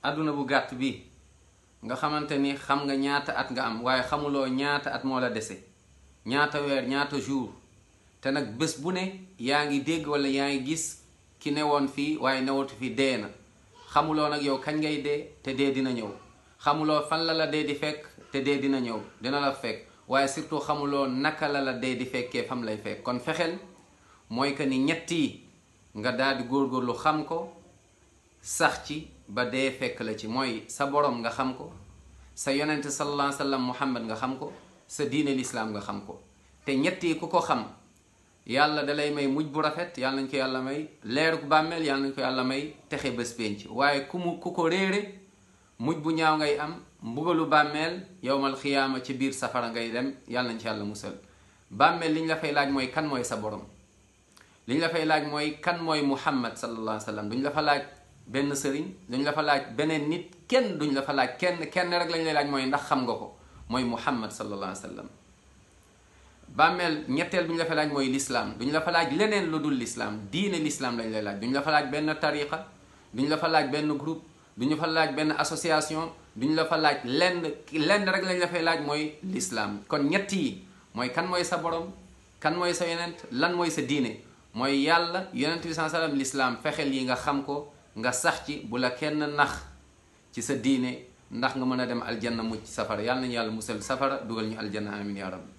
aduna bu gàtt bi nga xamante ni xam nga ñaata at nga am waaye xamuloo ñaata at moo la dese ñaata weer ñaata jour te nag bés bu ne yaa ngi dégg wala yaa ngi gis ki newoon fii waaye newatu fi dee na xamuloo nag yow kañ ngay dee te dee dina ñëw xamuloo fan la dee di fekk te dee dina ñëw dina la fekk waaye surtout xamuloo naka la dee di fekkee fam lay fekk kon fexeel mooy que ni ñett yi nga daal di góorgóorlu xam ko sax ci ba dee fekk la ci mooy sa borom nga xam ko sa yonent sallallahu alayhi wa sallam muhammad nga xam ko sa diine lislaam nga xam ko te ñett yi ku ko xam yàlla dalay may mujj bu rafet yàlla nañ ko yàlla may leeruk bàmmeel yàlla nañ ko yàlla may texe bés pénc waaye ku ko réere mujj bu ñaaw ngay am mbugalu bàmmeel yowmal xiyaama ci biir safara ngay dem yàlla nañ ci yàlla musal bàmmeel li ñu la fay laaj mooy kan mooy sa borom li ñu la fay laaj mooy kan mooy muhammad sallallahu alayhi wa sallam duñ la fa laaj benn sëriñ duñ la fa laaj beneen nit kenn duñ la fa laaj kenn rek lañ lay laaj mooy ndax xam nga ko mooy muhammad sallallahu alayhi wa sallam bàmmeel ñetteel duñ la fa laaj mooy lislaam duñ la fa laaj leneen lu dul lislaam diine lislaam lañ lay laaj duñ la fa laaj benn tariqa duñ la fa laaj benn groupe duñu fa laaj benn association duñ la fa laaj lenn rek lañ la fay laaj mooy lislaam kon ñett yi mooy kan mooy sa borom kan mooy sa yonent lan mooy sa diine mooy yàlla yonent bi sallallahu alayhi wa sallam lislaam fexeel yi nga xam ko nga sax ci bu la kenn nax ci sa diine ndax nga mën a dem aljanna mucc safara yàlla nañu yàlla musal safara dugal ñu aljanna amin ya rabbi